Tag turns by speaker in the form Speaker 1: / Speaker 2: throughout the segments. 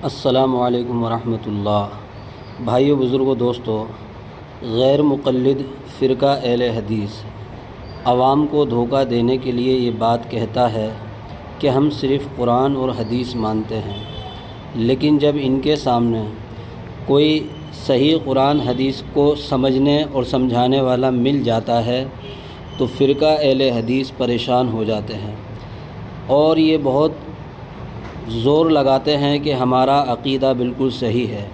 Speaker 1: السلام علیکم ورحمۃ اللہ۔ بھائیو، بزرگوں، دوستو، غیر مقلد فرقہ اہل حدیث عوام کو دھوکہ دینے کے لیے یہ بات کہتا ہے کہ ہم صرف قرآن اور حدیث مانتے ہیں، لیکن جب ان کے سامنے کوئی صحیح قرآن حدیث کو سمجھنے اور سمجھانے والا مل جاتا ہے تو فرقہ اہل حدیث پریشان ہو جاتے ہیں اور یہ بہت زور لگاتے ہیں کہ ہمارا عقیدہ بالکل صحیح ہے،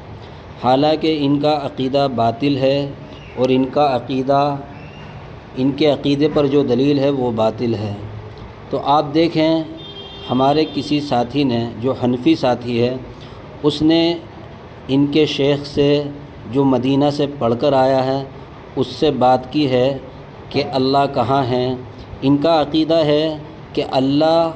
Speaker 1: حالانکہ ان کا عقیدہ باطل ہے اور ان کے عقیدے پر جو دلیل ہے وہ باطل ہے۔ تو آپ دیکھیں، ہمارے کسی ساتھی نے، جو حنفی ساتھی ہے، اس نے ان کے شیخ سے، جو مدینہ سے پڑھ کر آیا ہے، اس سے بات کی ہے کہ اللہ کہاں ہیں۔ ان کا عقیدہ ہے کہ اللہ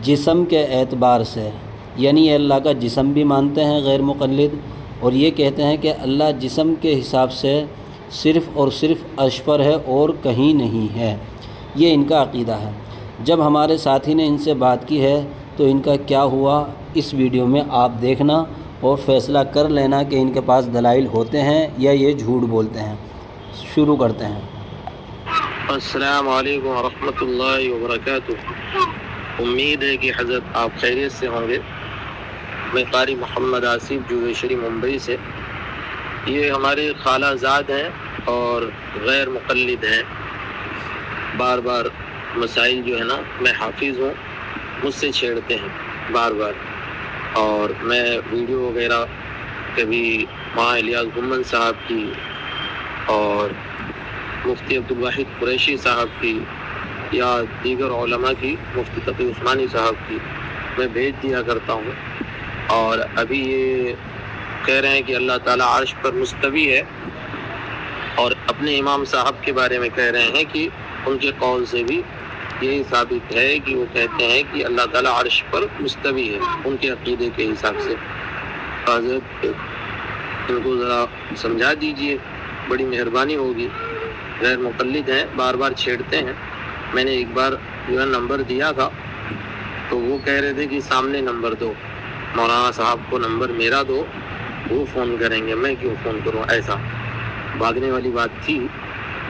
Speaker 1: جسم کے اعتبار سے، یعنی یہ اللہ کا جسم بھی مانتے ہیں غیر مقلد، اور یہ کہتے ہیں کہ اللہ جسم کے حساب سے صرف اور صرف عرش پر ہے اور کہیں نہیں ہے۔ یہ ان کا عقیدہ ہے۔ جب ہمارے ساتھی نے ان سے بات کی ہے تو ان کا کیا ہوا، اس ویڈیو میں آپ دیکھنا اور فیصلہ کر لینا کہ ان کے پاس دلائل ہوتے ہیں یا یہ جھوٹ بولتے ہیں۔ شروع کرتے ہیں۔
Speaker 2: السلام علیکم ورحمۃ اللہ وبرکاتہ۔ امید ہے کہ حضرت آپ خیریت سے ہوں گے۔ میں قاری محمد آصف جویشری ممبئی سے۔ یہ ہمارے خالہ زاد ہیں اور غیر مقلد ہیں۔ بار بار مسائل جو ہے نا، میں حافظ ہوں، مجھ سے چھیڑتے ہیں بار بار، اور میں ویڈیو وغیرہ کبھی ماں الیاس گمن صاحب کی اور مفتی عبدالواحد قریشی صاحب کی یا دیگر علماء کی، مفتی تقی عثمانی صاحب کی میں بھیج دیا کرتا ہوں۔ اور ابھی یہ کہہ رہے ہیں کہ اللہ تعالیٰ عرش پر مستوی ہے، اور اپنے امام صاحب کے بارے میں کہہ رہے ہیں کہ ان کے قول سے بھی یہی ثابت ہے کہ وہ کہتے ہیں کہ اللہ تعالیٰ عرش پر مستوی ہے، ان کے عقیدے کے حساب سے۔ حضرت ان کو ذرا سمجھا دیجئے، بڑی مہربانی ہوگی۔ غیر مقلد ہیں، بار بار چھیڑتے ہیں۔ میں نے ایک بار جو ہے نمبر دیا تھا تو وہ کہہ رہے تھے کہ سامنے نمبر دو، مولانا صاحب کو نمبر میرا دو، وہ فون کریں گے، میں کیوں فون کروں، ایسا بھاگنے والی بات تھی۔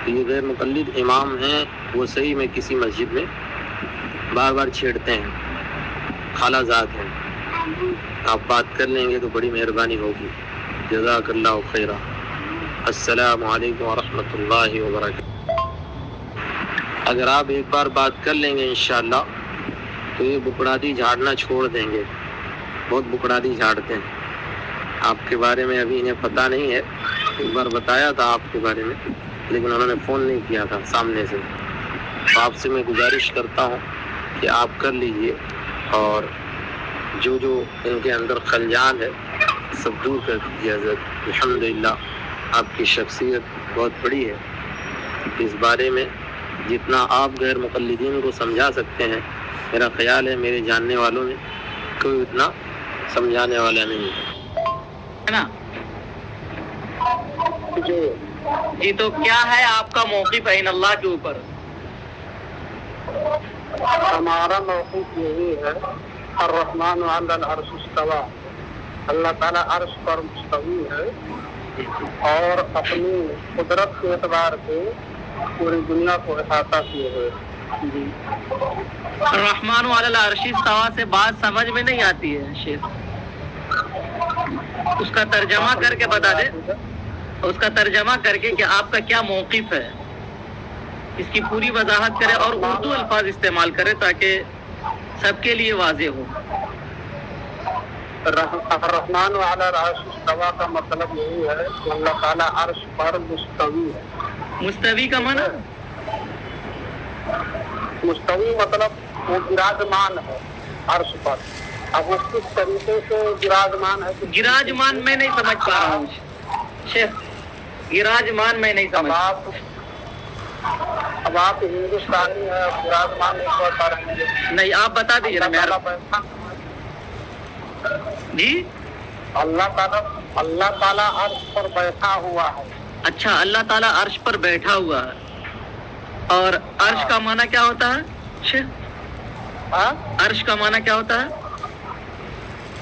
Speaker 2: تو یہ غیر مقلد امام ہیں، وہ صحیح میں کسی مسجد میں بار بار چھیڑتے ہیں، خالہ زاد ہیں۔ آپ بات کر لیں گے تو بڑی مہربانی ہوگی۔ جزاک اللہ خیرہ۔ السلام علیکم ورحمۃ اللہ وبرکاتہ۔ اگر آپ ایک بار بات کر لیں گے انشاءاللہ تو یہ بکڑادی جھاڑنا چھوڑ دیں گے۔ بہت بکڑادی جھاڑتے ہیں۔ آپ کے بارے میں ابھی انہیں پتہ نہیں ہے، ایک بار بتایا تھا آپ کے بارے میں، لیکن انہوں نے فون نہیں کیا تھا سامنے سے۔ تو آپ سے میں گزارش کرتا ہوں کہ آپ کر لیجئے، اور جو ان کے اندر خلجان ہے سب دور کر دیجیے۔ حضرت الحمدللہ آپ کی شخصیت بہت بڑی ہے۔ اس بارے میں جتنا آپ غیر مقلدین کو سمجھا سکتے ہیں، میرا خیال ہے میرے جاننے والوں میں کوئی اتنا سمجھانے والا نہیں ہے نا۔ جی تو کیا ہے آپ کا موقف ہے ان اللہ کے اوپر؟
Speaker 3: ہمارا موقف یہی ہے، الرحمن علی العرش استوی، اللہ تعالیٰ عرش پر مستوی ہے اور اپنی قدرت کے اعتبار سے پوری دنیا کو احاطہ کیے ہوئے۔ جی،
Speaker 2: الرحمن علی العرش استوی سے بات سمجھ میں نہیں آتی ہے شیخ، اس کا ترجمہ کر کے بتا دے، اس کا ترجمہ کر کے کہ آپ کا کیا موقف ہے، اس کی پوری وضاحت کرے اور اردو الفاظ استعمال کرے تاکہ سب کے لیے واضح ہو۔
Speaker 3: الرحمن علی العرش استوی کا مطلب یہی ہے کہ اللہ تعالیٰ عرش پر مستوی ہے۔
Speaker 2: مستوی کا معنی؟
Speaker 3: مستوی مطلب وہ براجمان ہے عرش پر۔ اب وہ کس طریقے سے براجمان ہے؟
Speaker 2: گراجمان میں نہیں سمجھ پا رہا ہوں شیخ، گراجمان میں نہیں سمجھ۔
Speaker 3: اب آپ ہندوستانی ہیں، براجمان نہیں پڑھ پا رہے ہیں؟
Speaker 2: نہیں، آپ بتا دیجیے نا۔ جی،
Speaker 3: اللہ تعالیٰ عرش پر بیٹھا ہوا ہے۔
Speaker 2: اچھا، اللہ تعالیٰ عرش پر بیٹھا ہوا ہے، اور عرش کا معنی کیا ہوتا ہے شیخ؟ عرش کا معنی کیا ہوتا ہے؟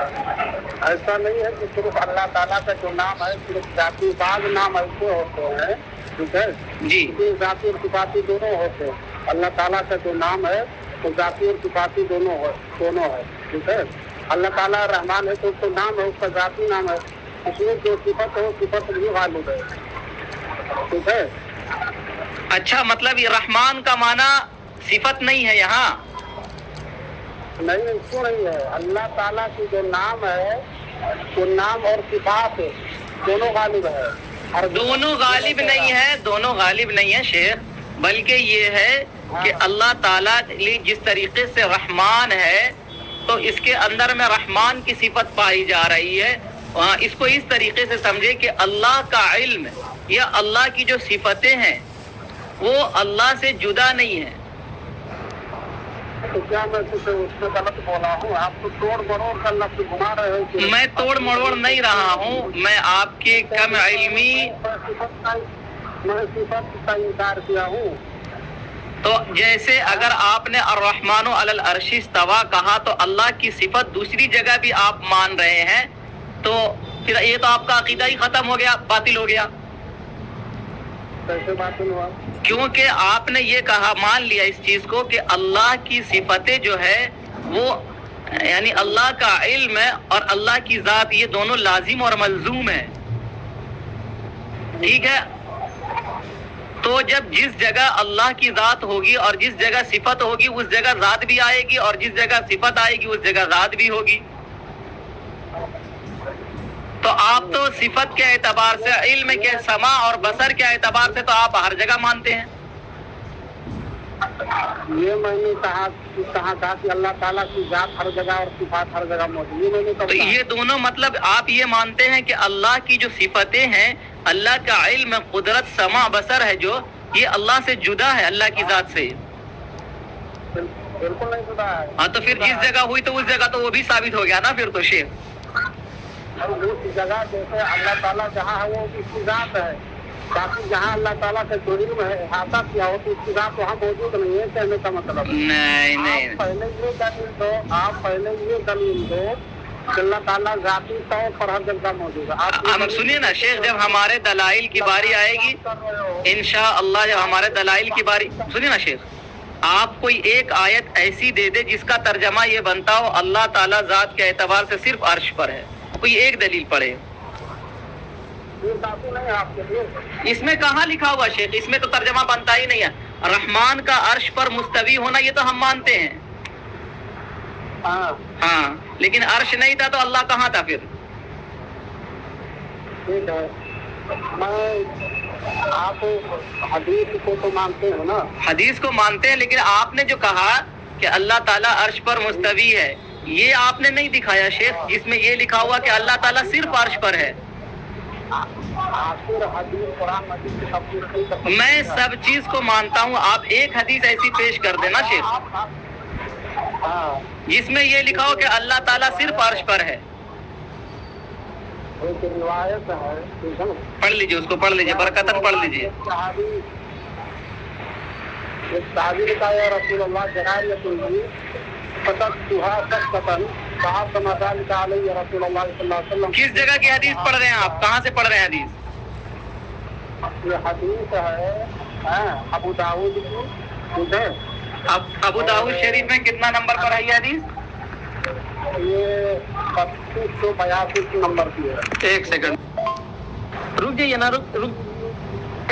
Speaker 3: ایسا نہیں ہے کہ صرف اللہ تعالیٰ کا جو نام ہے صرف ذاتی، بعض نام ایسے ہوتے ہیں، ٹھیک ہے،
Speaker 4: جی
Speaker 3: ذاتی اور صفاتی دونوں ہوتے ہیں۔ اللہ تعالیٰ کا جو نام ہے وہ ذاتی اور صفاتی دونوں ہے، ٹھیک ہے۔ اللہ تعالیٰ رحمان ہے تو اس کا نام ہے، اس کا ذاتی نام ہے، اس میں جو صفت ہے وہ صفت بھی غالب ہے، ٹھیک ہے۔
Speaker 4: اچھا، مطلب یہ رحمان کا معنی صفت نہیں ہے یہاں؟
Speaker 3: نہیں، کیوں نہیں ہے؟ اللہ تعالیٰ کی جو نام ہے وہ نام اور صفات دونوں غالب ہے۔
Speaker 4: دونوں غالب نہیں ہے، دونوں غالب نہیں ہے شیخ، بلکہ یہ ہے کہ اللہ تعالیٰ جس طریقے سے رحمان ہے تو اس کے اندر میں رحمان کی صفت پائی جا رہی ہے۔ اس کو اس طریقے سے سمجھے کہ اللہ کا علم یا اللہ کی جو صفتیں ہیں وہ اللہ سے جدا نہیں ہیں۔
Speaker 3: تو کیا میں کچھ اس میں غلط بولا ہوں؟ آپ تو توڑ مروڑ کر لفظ گھما رہے ہیں کہ
Speaker 4: میں توڑ مروڑ نہیں رہا ہوں، میں آپ کی کم علمی
Speaker 3: میں صفت کا انکار کیا ہوں۔
Speaker 4: تو جیسے اگر آپ نے الرحمن علی العرش استویٰ کہا تو اللہ کی صفت دوسری جگہ بھی آپ مان رہے ہیں، تو پھر یہ تو آپ کا عقیدہ ہی ختم ہو گیا، باطل ہو گیا۔
Speaker 3: کیسے باطل ہوا؟
Speaker 4: کیونکہ آپ نے یہ کہا، مان لیا اس چیز کو کہ اللہ کی صفتیں جو ہے وہ یعنی اللہ کا علم ہے اور اللہ کی ذات، یہ دونوں لازم اور ملزوم ہے، ٹھیک ہے۔ تو جب جس جگہ اللہ کی ذات ہوگی اور جس جگہ صفت ہوگی اس جگہ ذات بھی آئے گی، اور جس جگہ صفت آئے گی اس جگہ ذات بھی ہوگی۔ تو آپ تو صفت کے اعتبار سے، علم کے، سماع اور بصر کے اعتبار سے تو آپ ہر جگہ مانتے ہیں۔
Speaker 3: یہ میں نے کہا کہ اللہ تعالیٰ کی ذات ہر جگہ اور صفات ہر جگہ موجود، یہ میں نے
Speaker 4: تو
Speaker 3: کہا۔
Speaker 4: یہ دونوں مطلب آپ یہ مانتے ہیں کہ اللہ کی جو صفتیں ہیں، اللہ کا علم، قدرت، سماع، بصر ہے جو، یہ اللہ سے جدا ہے، اللہ کی ذات سے۔
Speaker 3: بالکل نہیں جدا ہے۔
Speaker 4: ہاں تو پھر جس جگہ ہوئی تو اس جگہ تو وہ بھی ثابت ہو گیا نا پھر تو شیخ۔
Speaker 3: اور اس جگہ جیسے اللہ تعالیٰ جہاں ہے وہ اس کی ذات ہے، باقی جہاں اللہ تعالیٰ کا جو علم ہے احاطہ کیا ہو تو اس کی ذات وہاں موجود نہیں ہے، کہنے کا مطلب ہے۔
Speaker 4: نہیں
Speaker 3: آپ پہلے یہ دلیل دو کہ اللہ تعالیٰ ذاتی طور پر ہر جگہ موجود ہے۔
Speaker 4: ہم سنیے نا شیخ، جب ہمارے دلائل کی باری آئے گی انشاءاللہ، جب ہمارے دلائل کی باری، سنیے نا شیخ، آپ کوئی ایک آیت ایسی دے دے جس کا ترجمہ یہ بنتا ہو اللہ تعالیٰ ذات کے اعتبار سے صرف عرش پر ہے، کوئی ایک دلیل پڑھے۔
Speaker 3: یہ کافی نہیں ہے آپ کے لیے؟
Speaker 4: اس میں کہاں لکھا ہوا شیخ؟ اس میں تو ترجمہ بنتا ہی نہیں ہے۔ رحمان کا عرش پر مستوی ہونا یہ تو ہم مانتے ہیں، ہاں، لیکن عرش نہیں تھا تو اللہ کہاں تھا پھر؟
Speaker 3: ٹھیک ہے، میں آپ حدیث کو تو مانتے ہو نا؟
Speaker 4: حدیث کو مانتے ہیں، لیکن آپ نے جو کہا کہ اللہ تعالیٰ عرش پر مستوی ہے، یہ آپ نے نہیں دکھایا شیخ، جس میں یہ لکھا ہوا کہ اللہ تعالیٰ صرف عرش پر ہے۔
Speaker 3: آخر حدیث قرآن مجید کی تفسیر نہیں کر سکتے۔
Speaker 4: میں سب چیز کو مانتا ہوں، آپ ایک حدیث ایسی پیش کر دینا شیخ
Speaker 3: ہاں،
Speaker 4: جس میں یہ لکھا ہو کہ اللہ تعالیٰ صرف عرش پر ہے۔
Speaker 3: ایک روایت ہے، ٹھیک ہے نا؟
Speaker 4: پڑھ لیجئے، اس کو پڑھ لیجئے، برکتاً پڑھ لیجئے۔
Speaker 3: ایک صحابی نے کہا یا رسول اللہ جنایت لی فتتها سقطا صحابہ مدال کا علیہ رسول اللہ صلی اللہ علیہ وسلم۔
Speaker 4: کس جگہ کی حدیث پڑھ رہے ہیں آپ؟ کہاں سے پڑھ رہے ہیں حدیث؟
Speaker 3: یہ حدیث ہے ابو داؤد کی، ٹھیک ہے؟
Speaker 4: ابو داؤد شریف میں کتنا نمبر پر ہے یہ حدیث؟
Speaker 3: یہ 3282 نمبر کی ہے۔
Speaker 4: ایک سیکنڈ رک جائیے نا، رک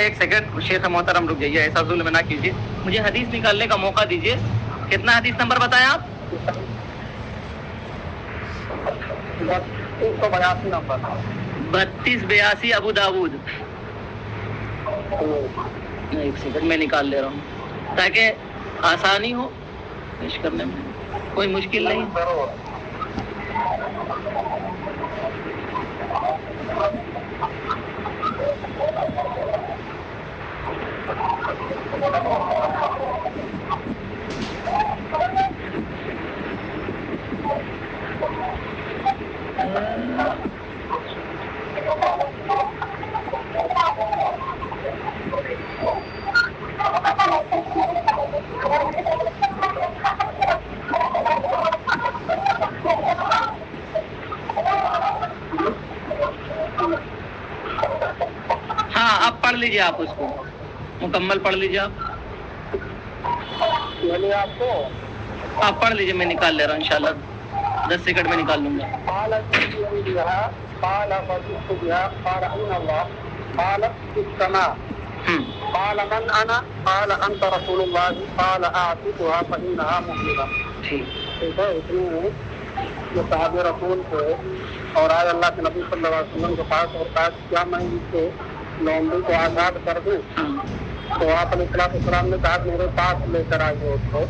Speaker 4: ایک سیکنڈ شیخ محترم، رک جائیے، ایسا ظلم نہ کیجیے، مجھے حدیث نکالنے کا موقع دیجیے۔ کتنا حدیث نمبر بتائیں آپ؟
Speaker 3: 3282 نمبر۔
Speaker 4: 3282 ابو داؤد۔ ایک سیکنڈ میں نکال لے رہا ہوں تاکہ آسانی ہو پیش کرنے میں، کوئی مشکل نہیں۔ لیجیے آپ اس کو مکمل پڑھ لیجیے آپ
Speaker 3: یعنی آپ کو
Speaker 4: آپ پڑھ لیجیے میں نکال لے رہا ہوں انشاءاللہ 10 سیکنڈ میں نکال لوں گا
Speaker 3: قال قال فجئت بها قال أين الله قال في السماء قال من أنا قال أنت رسول الله قال أعتقها فإنها مؤمنة ٹھیک ہے اتنے جو صحابہ رسول تھے اور آج اللہ کے نبی صلی اللہ علیہ وسلم کے پاس اور کہا کیا میں اس کو لونڈی کو آزاد کر دوں تو آپ علیہ السلام نے کہا میرے پاس لے کر آئیے اس کو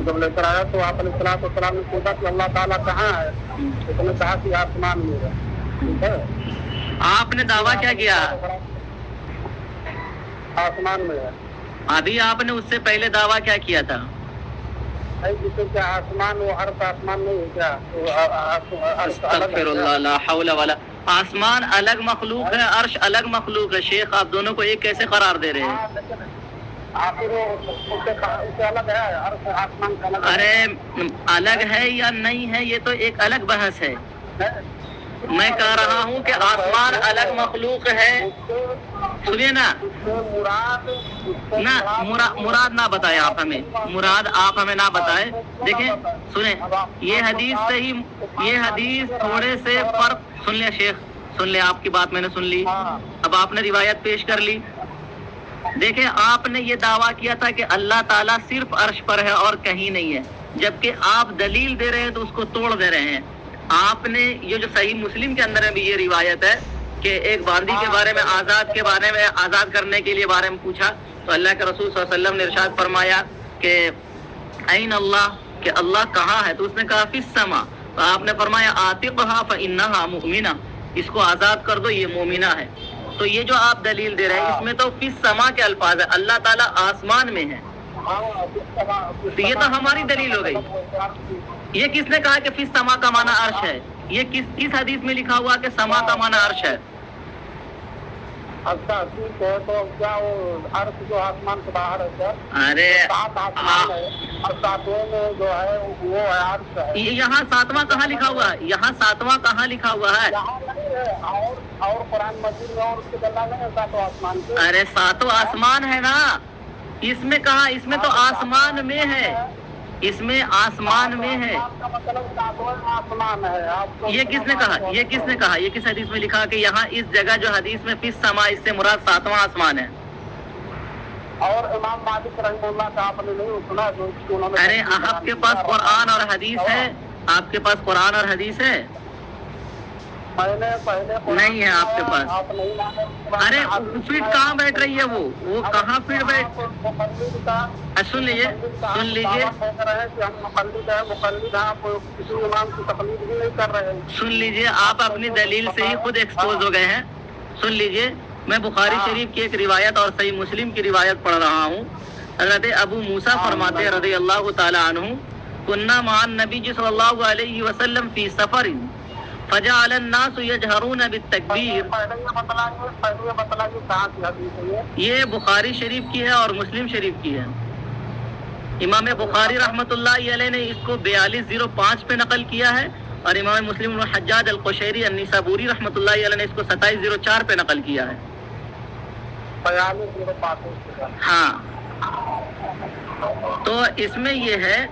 Speaker 3: جب لے کر آیا تو آپ علیہ السلام نے پوچھا کہ اللہ تعالیٰ کہاں ہے اس نے کہا کہ آسمان میں ہے ٹھیک ہے
Speaker 4: آپ نے دعویٰ کیا کیا
Speaker 3: آسمان میں ہے
Speaker 4: ابھی آپ نے اس سے پہلے دعویٰ کیا کیا تھا
Speaker 3: جسے کیا آسمان وہ عرش آسمان نہیں ہے کیا
Speaker 4: استغفر اللہ لا حول ولا آسمان الگ مخلوق ہے عرش الگ مخلوق ہے شیخ آپ دونوں کو ایک کیسے قرار دے رہے ہیں ارے الگ ہے یا نہیں ہے یہ تو ایک الگ بحث ہے میں کہہ رہا ہوں کہ آسمان الگ مخلوق ہے سنیے نا مراد نہ بتائیں آپ ہمیں مراد آپ ہمیں نہ بتائیں دیکھیں سنیں یہ حدیث سے ہی یہ حدیث تھوڑے سے فرق سن لیں شیخ سن لیں آپ کی بات میں نے سن لی اب آپ نے روایت پیش کر لی دیکھیں آپ نے یہ دعویٰ کیا تھا کہ اللہ تعالیٰ صرف عرش پر ہے اور کہیں نہیں ہے جبکہ آپ دلیل دے رہے ہیں تو اس کو توڑ دے رہے ہیں آپ نے یہ جو صحیح مسلم کے اندر بھی یہ روایت ہے کہ ایک باندی کے بارے میں آزاد کے بارے میں آزاد کرنے کے لیے بارے میں پوچھا تو اللہ کے رسول صلی اللہ علیہ وسلم نے ارشاد فرمایا کہ این اللہ کہ اللہ کہاں ہے تو اس نے کہا فی السما تو آپ نے فرمایا عاتقھا فانھا مؤمنہ اس کو آزاد کر دو یہ مومنہ ہے تو یہ جو آپ دلیل دے رہے ہیں اس میں تو فی السما کے الفاظ ہے اللہ تعالیٰ آسمان میں ہے تو یہ تو ہماری دلیل ہو گئی یہ کس نے کہا کہ فی السما کا معنی عرش ہے یہ کس حدیث میں لکھا ہوا کہ سما کا معنی عرش ہے
Speaker 3: اچھا ٹھیک ہے تو کیا وہ عرش جو آسمان سے باہر ہے سر
Speaker 4: ارے
Speaker 3: سات آسمان ہے اور ساتویں میں جو ہے وہ ہے عرش ہے
Speaker 4: یہاں ساتواں کہاں لکھا ہوا ہے یہاں ساتواں کہاں لکھا ہوا ہے
Speaker 3: یہاں نہیں ہے اور قرآن مجید میں اور اس کے گلا نہیں ہے ساتوں آسمان کے
Speaker 4: ارے ساتوں آسمان ہے نا اس میں کہاں اس میں تو آسمان میں ہے اس میں آسمان میں ہے یہ کس نے کہا یہ کس نے کہا یہ کس حدیث میں لکھا کہ یہاں اس جگہ جو حدیث میں فی السما اس سے مراد ساتواں آسمان ہے
Speaker 3: اور امام مالک رحمہ اللہ کا آپ نے نہیں سنا جو انہوں نے
Speaker 4: ارے آپ کے پاس قرآن اور حدیث ہے آپ کے پاس قرآن اور حدیث ہے
Speaker 3: پہلے
Speaker 4: نہیں ہے آپ کے پاس ارے فیٹ کہاں بیٹھ رہی ہے وہ کہاں فیٹ بیٹھ سن لیجیے سن لیجیے آپ اپنی دلیل سے ہی خود ایکسپوز ہو گئے ہیں سن لیجیے میں بخاری شریف کی ایک روایت اور صحیح مسلم کی روایت پڑھ رہا ہوں حضرت ابو موسیٰ فرماتے رضی اللہ تعالی عنہ کننا مع النبی صلی اللہ علیہ وسلم فی سفر فجعل الناس يجهرون بالتکبیر یہ بخاری شریف کی ہے اور مسلم شریف کی ہے امام بخاری رحمۃ اللہ علیہ نے اس کو 4205 پہ نقل کیا ہے اور امام مسلم بن حجاج القشیری النسابوری رحمۃ اللہ علیہ نے اس کو 2704 پہ نقل کیا ہے ہاں تو اس میں یہ ہے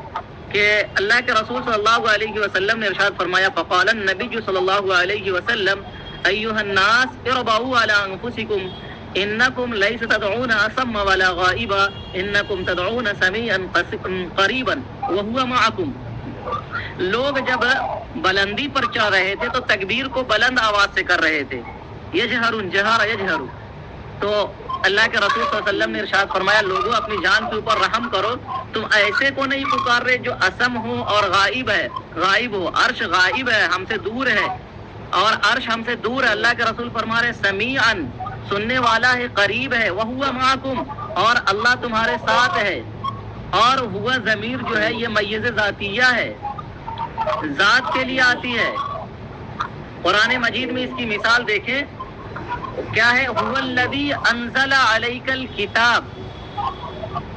Speaker 4: کہ اللہ کے رسول صلی اللہ علیہ وسلم نے ارشاد فرمایا فقال النبی صلی اللہ علیہ وسلم ایھا الناس اربعوا علی انفسکم انکم لیس تدعون اصم ولا غائبا انکم تدعون سمیعا قریبا وهو معکم لوگ جب بلندی پر چڑھ رہے تھے تو تکبیر کو بلند آواز سے کر رہے تھے یجہرون جہر یجہر تو اللہ کے رسول صلی اللہ علیہ وسلم نے ارشاد فرمایا لوگوں اپنی جان کے اوپر رحم کرو تم ایسے کو نہیں پکار رہے جو اسم ہو اور غائب ہے غائب ہو عرش غائب ہے ہم سے دور ہے اور عرش ہم سے دور ہے اللہ کے رسول فرما رہے سمیعاً سننے والا ہے قریب ہے وہو معکم اور اللہ تمہارے ساتھ ہے اور ہوا ضمیر جو ہے یہ میز ذاتیہ ہے ذات کے لیے آتی ہے قرآن مجید میں اس کی مثال دیکھیں کیا ہے هو الذی انزل علیک الکتاب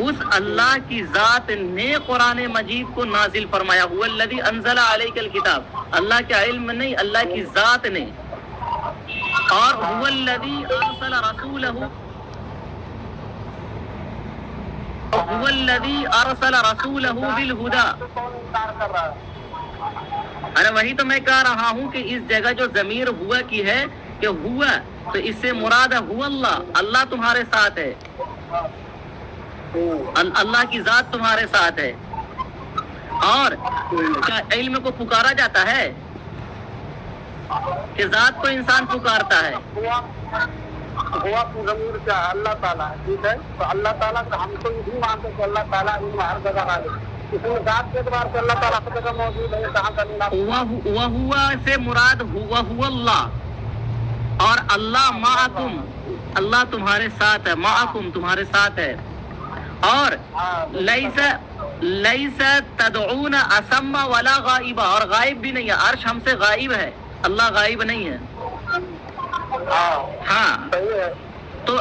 Speaker 4: اس اللہ کی ذات نے قرآن مجید کو نازل فرمایا هو الذی انزل علیک الکتاب اللہ کے علم نہیں اللہ کی ذات نے اور هو الذی ارسل رسولہ هو الذي ارسل رسوله بالهدى.
Speaker 3: کون انکار کر رہا ہے؟
Speaker 4: ارے وہی تو میں کہہ رہا ہوں کہ اس جگہ جو ضمیر ہوا کی ہے کہ ہوا، تو اس سے مراد ہے ہوا اللہ، اللہ تمہارے ساتھ ہے، اللہ کی ذات تمہارے ساتھ ہے. اور کیا علم کو پکارا جاتا ہے کہ ذات کو انسان پکارتا ہے؟
Speaker 3: ہوا کی ضمیر کیا ہے؟ اللہ تعالیٰ ہے. ٹھیک ہے، تو اللہ تعالیٰ کا ہم تو یہی مانتے کہ اللہ تعالیٰ علم ہر جگہ ہے. اس میں ذات کے اعتبار سے اللہ تعالیٰ ہر جگہ موجود ہے. کہاں کا
Speaker 4: ہوا سے مراد ہوا اللہ، اور اللہ معکم، اللہ تمہارے ساتھ ہے، معکم تمہارے ساتھ ہے. اور لیس تدعون اسم ولا غائبا، اور غائب بھی نہیں ہے، عرش ہم سے غائب ہے، اللہ غائب نہیں ہے. ہاں تو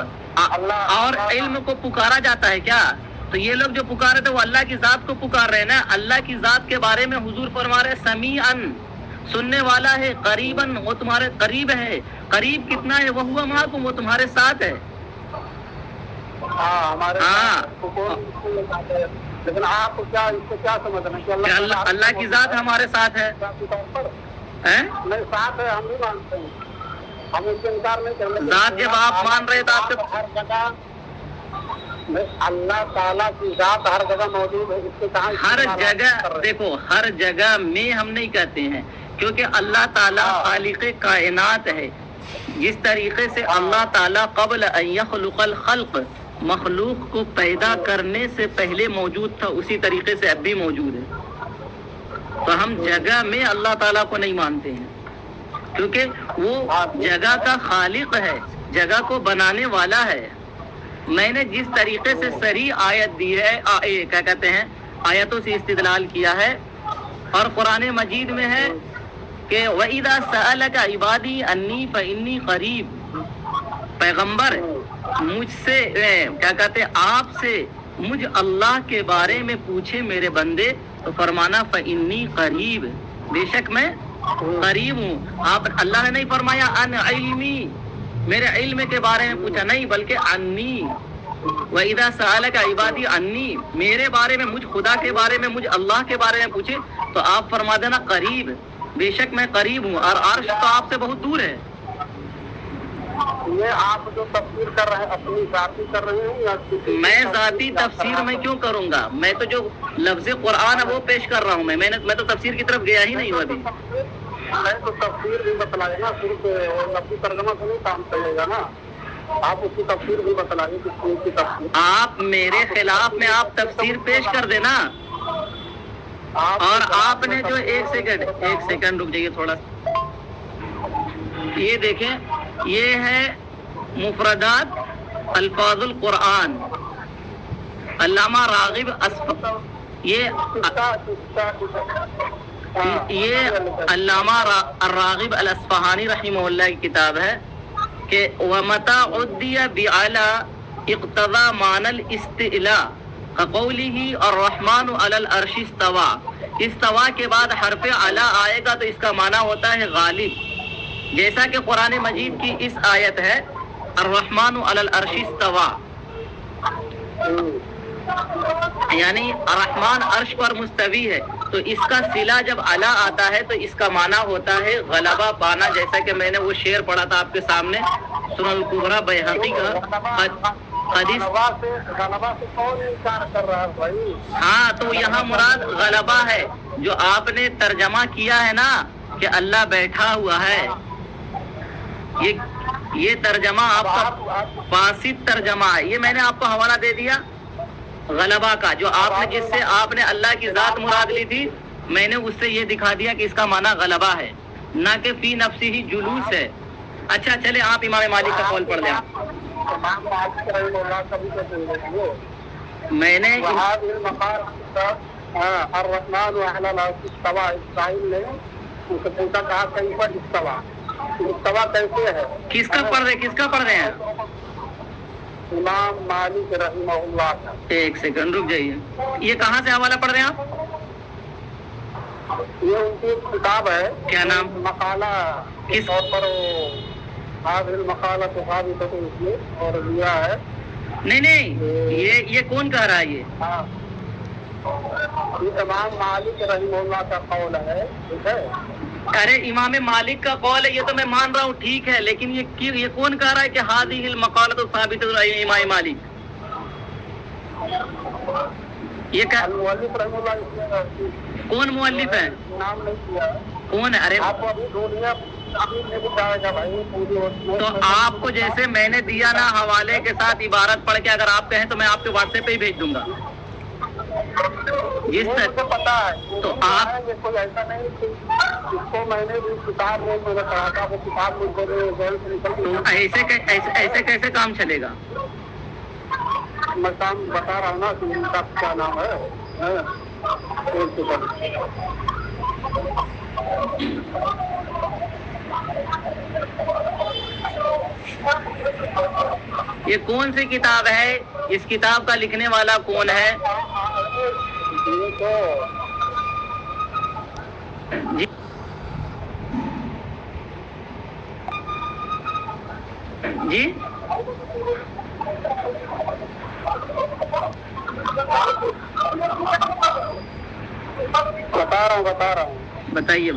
Speaker 4: اور علم کو پکارا جاتا ہے کیا؟ تو یہ لوگ جو پکارے تھے وہ اللہ کی ذات کو پکار رہے ہیں نا. اللہ کی ذات کے بارے میں حضور فرما رہے سمیعن، سننے والا ہے، قریباً وہ تمہارے قریب ہے. قریب کتنا ہے؟ وہ ہوا معکم، وہ تمہارے ساتھ ہے.
Speaker 3: لیکن آپ کو کیا اس سے کیا سمجھنا کہ
Speaker 4: اللہ کی ذات ہمارے ساتھ ہے؟
Speaker 3: نہیں ساتھ ہے، ہم بھی مانتے ہیں، ہم اس سے انکار نہیں کرتے.
Speaker 4: ذات جب آپ مان رہے تو آپ
Speaker 3: ہر جگہ اللہ تعالیٰ کی ذات ہر جگہ موجود ہے. اس سے کہاں
Speaker 4: ہر جگہ دیکھو، ہر جگہ میں ہم نہیں کہتے ہیں، کیونکہ اللہ تعالیٰ خالق کائنات ہے. جس طریقے سے اللہ تعالیٰ قبل ان یخلق الخلق، مخلوق کو پیدا کرنے سے پہلے موجود تھا، اسی طریقے سے اب بھی موجود ہے. تو ہم جگہ میں اللہ تعالیٰ کو نہیں مانتے ہیں، کیونکہ وہ جگہ کا خالق ہے، جگہ کو بنانے والا ہے. میں نے جس طریقے سے صریح آیت دی ہے، کیا کہتے ہیں، آیتوں سے استدلال کیا ہے، اور قرآن مجید میں ہے کہ وَإِذَا سَأَلَكَ عِبَادِي أَنِّي فَإِنِّي قَرِيب، پیغمبر مجھ سے کیا کہتے ہیں، آپ سے مجھ اللہ کے بارے میں پوچھے میرے بندے، تو فرمانا فَإِنِّي قَرِيب، بے شک میں قریب ہوں. آپ اللہ نے نہیں فرمایا ان علمی، میرے علم کے بارے میں پوچھا، نہیں، بلکہ انی. وَإِذَا سَأَلَكَ عِبَادِي انی، میرے بارے میں، مجھ خدا کے بارے میں، مجھ اللہ کے بارے میں پوچھے تو آپ فرما دینا قریب، بے شک میں قریب ہوں. اور عرش تو آپ سے بہت دور ہے.
Speaker 3: یہ آپ جو تفسیر کر رہے ہیں اپنی ذاتی کر رہے ہیں یا
Speaker 4: میں ذاتی تفسیر میں کیوں کروں گا؟ میں تو جو لفظ قرآن ہے وہ پیش کر رہا ہوں. میں تو تفسیر کی طرف گیا ہی نہیں ہوں ابھی.
Speaker 3: میں تو تفسیر بھی بتلائے نا، صرف لفظی ترجمہ سے نہیں کام چلے گا نا. آپ اس کی تفسیر بھی بتلائیے کہ کون سی تفسیر.
Speaker 4: آپ میرے خلاف میں آپ تفسیر پیش کر دینا. اور آپ نے جو ایک سیکنڈ رک جائیے تھوڑا. یہ دیکھیں، یہ ہے مفردات الفاظ القرآن، علامہ راغب یہ علامہ الراغب الاصفہانی رحمہ اللہ کی کتاب ہے کہ وَمَتَا عُدِّيَ بِعَلَى اقتضى معنى الاستعلاء كقوله الرحمن على العرش استوى. استوا کے بعد حرف علا آئے گا تو اس کا معنی ہوتا ہے غالب، جیسا کہ قرآن مجید کی اس آیت ہے الرحمن علی العرش استوى، یعنی الرحمن عرش پر مستوی ہے. تو اس کا صلہ جب علا آتا ہے تو اس کا معنی ہوتا ہے غلبہ پانا، جیسا کہ میں نے وہ شعر پڑھا تھا آپ کے سامنے، سنن الکبریٰ بیہقی کا حدیث. ہاں تو یہاں مراد غلبہ ہے، جو آپ نے ترجمہ کیا ہے نا کہ اللہ بیٹھا ہوا ہے، یہ ترجمہ آپ کا فاسد ترجمہ ہے. یہ میں نے آپ کو حوالہ دے دیا غلبہ کا، جو آپ نے جس سے آپ نے اللہ کی ذات مراد لی تھی، میں نے اس سے یہ دکھا دیا کہ اس کا معنی غلبہ ہے، نہ کہ فی نفسی ہی جلوس ہے. اچھا چلے آپ امام مالک کا قول پڑھ لیں. میں نے
Speaker 3: الرحمن علی العرش استوى، اسرائیل نے ان سے پوچھا کہا کہیں پر استوا، استوا کیسے ہے؟
Speaker 4: کس کا پڑھ رہے ہیں؟
Speaker 3: امام مالک رحمہ اللہ کا.
Speaker 4: ایک سیکنڈ رک جائیے. یہ کہاں سے حوالہ پڑھ رہے ہیں آپ؟
Speaker 3: یہ ان کی کتاب ہے.
Speaker 4: کیا نام؟
Speaker 3: مقالہ
Speaker 4: کس
Speaker 3: طور پر هذه المقالة ثابتة، اور لیا ہے
Speaker 4: نہیں یہ کون کہہ رہا ہے یہ؟
Speaker 3: ہاں یہ امام مالک رحمہ اللہ کا قول ہے، ٹھیک ہے؟
Speaker 4: ارے امام مالک کا قول ہے یہ تو میں مان رہا ہوں، ٹھیک ہے، لیکن یہ کون کہہ رہا ہے کہ ہذه المقالۃ ثابتۃ عن امام مالک؟ یہ
Speaker 3: المؤلف رحمہ اللہ
Speaker 4: کون مؤلف ہے؟
Speaker 3: نام نہیں کیا ہے،
Speaker 4: کون ہے؟ ارے
Speaker 3: آپ کو ابھی ڈھونڈیے، ابھی نہیں جائے گا بھائی پوری
Speaker 4: تو آپ کو جیسے میں نے دیا نا حوالے کے ساتھ عبارت پڑھ کے، اگر آپ کہیں تو میں آپ کے واٹس ایپ پہ ہی بھیج دوں گا.
Speaker 3: یہ مجھے پتا ہے،
Speaker 4: تو آپ
Speaker 3: یہ کوئی ایسا نہیں کہ جس کو میں نے بھی کتاب میں پڑھا تھا وہ کتاب
Speaker 4: تو ایسے کیسے کام چلے گا؟
Speaker 3: میں کام بتا رہا ہوں نا کہ ان کا کیا نام ہے.
Speaker 4: یہ کون سی کتاب ہے؟ اس کتاب کا لکھنے والا کون ہے؟ جی جی
Speaker 3: بتا رہا ہوں
Speaker 4: بتائیے.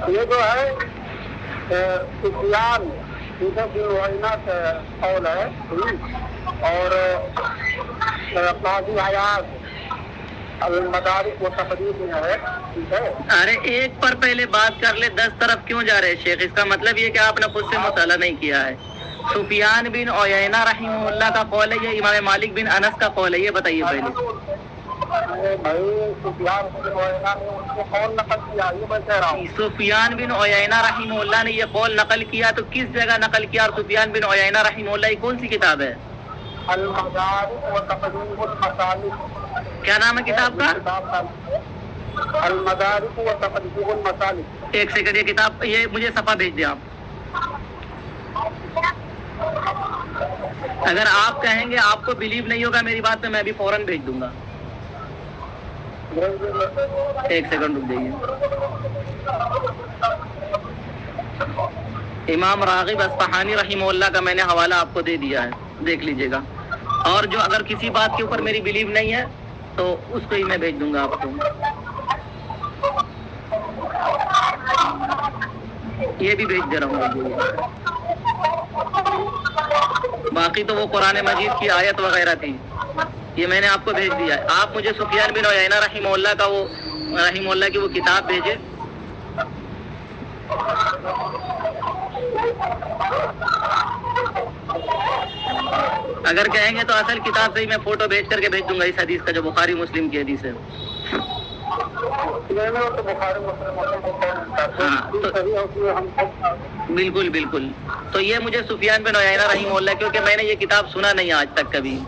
Speaker 3: یہ جو ہے سفیان بن عیینہ سے قول ہے، اور قاضی عیاض المدارک و تقریب میں ہے، ٹھیک ہے؟
Speaker 4: ارے ایک پر پہلے بات کر لے، 10 طرف کیوں جا رہے شیخ؟ اس کا مطلب یہ کہ آپ نے خود سے مطالعہ نہیں کیا ہے. سفیان بن عیینہ رحمہ اللہ کا قول ہے یا امام مالک بن انس کا قول ہے؟ یہ بتائیے پہلے.
Speaker 3: بھائی سفیان بن عیینہ نے ان کو قول نقل کیا، یہ میں کہہ رہا ہوں.
Speaker 4: سفیان بن عیینہ رحمہ اللہ نے یہ قول نقل کیا تو کس جگہ نقل کیا؟ اور سفیان بن عیینہ رحمہ اللہ یہ کون سی کتاب ہے؟
Speaker 3: المدارک و تقریب المسالک.
Speaker 4: کیا نام ہے کتاب کا؟
Speaker 3: المدارک و تقریب المسالک.
Speaker 4: ایک سیکنڈ، یہ کتاب، یہ مجھے صفحہ بھیج دیں آپ. اگر آپ کہیں گے آپ کو بلیو نہیں ہوگا میری بات میں بھی فوراً بھیج دوں گا. ایک سیکنڈ رک جائیے. امام راغب اصفہانی رحمہ اللہ کا میں نے حوالہ آپ کو دے دیا ہے، دیکھ لیجئے گا. اور جو اگر کسی بات کے اوپر میری بلیو نہیں ہے تو اس کو ہی میں بھیج دوں گا آپ کو. یہ بھی بھیج دے رہا ہوں. باقی تو وہ قرآن مجید کی آیت وغیرہ تھی، یہ میں نے آپ کو بھیج دیا ہے. آپ مجھے سفیان بن عیینہ رحمہ اللہ کی وہ کتاب بھیجے. اگر کہیں گے تو اصل کتاب سے ہی میں فوٹو بھیج کر کے بھیج دوں گا اس حدیث کا جو بخاری مسلم کی حدیث ہے. بالکل. تو یہ مجھے سفیان بن عیینہ رحمہ اللہ، کیونکہ میں نے یہ کتاب سنا نہیں آج تک کبھی.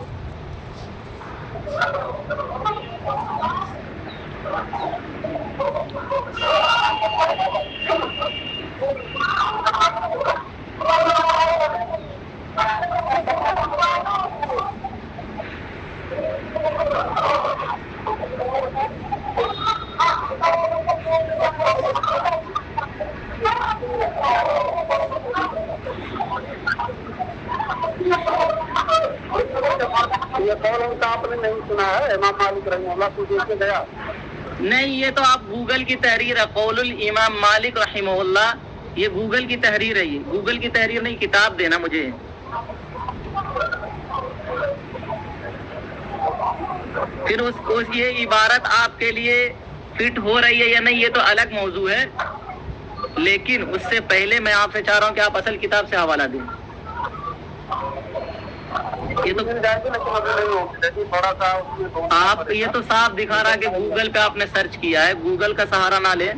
Speaker 3: یہ قول ان کا آپ نے نہیں سنا ہے؟ امام مالک رحمہ اللہ کو دیکھ کے گیا
Speaker 4: نہیں، یہ تو آپ گوگل کی تحریر ہے. قول الامام مالک رحمہ اللہ، یہ گوگل کی تحریر ہے. یہ گوگل کی تحریر نہیں، کتاب دینا مجھے. پھر اس یہ عبارت آپ کے لیے فٹ ہو رہی ہے یا نہیں یہ تو الگ موضوع ہے، لیکن اس سے پہلے میں آپ سے چاہ رہا ہوں کہ آپ اصل کتاب سے حوالہ دیں. آپ یہ تو صاف دکھا رہا کہ گوگل پہ آپ نے سرچ کیا ہے، گوگل کا سہارا نہ لیں.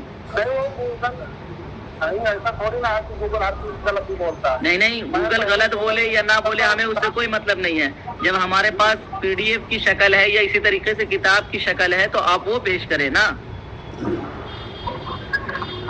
Speaker 4: نہیں، گوگل غلط بولے یا نہ بولے ہمیں اس سے کوئی مطلب نہیں ہے. جب ہمارے پاس PDF کی شکل ہے یا اسی طریقے سے کتاب کی شکل ہے تو آپ وہ پیش کریں نا.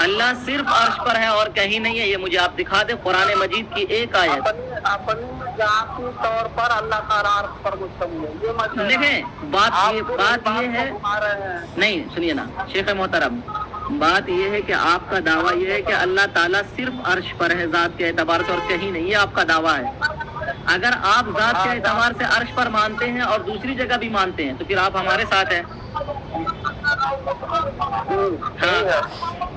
Speaker 4: اللہ صرف عرش پر ہے اور کہیں نہیں ہے، یہ مجھے آپ دکھا دیں قرآن مجید کی ایک آیت۔
Speaker 3: اپنی ذاتی طور پر اللہ تعالیٰ عرش پر مستوی ہے، یہ مطلب
Speaker 4: دیکھیں بات یہ ہے، نہیں سنیے نا شیخ محترم، بات یہ ہے کہ آپ کا دعویٰ یہ ہے کہ اللہ تعالیٰ صرف عرش پر ہے ذات کے اعتبار سے اور کہیں نہیں، یہ آپ کا دعویٰ ہے۔ اگر آپ ذات کے اعتبار سے عرش پر مانتے ہیں اور دوسری جگہ بھی مانتے ہیں تو پھر آپ ہمارے ساتھ ہیں۔ ہاں،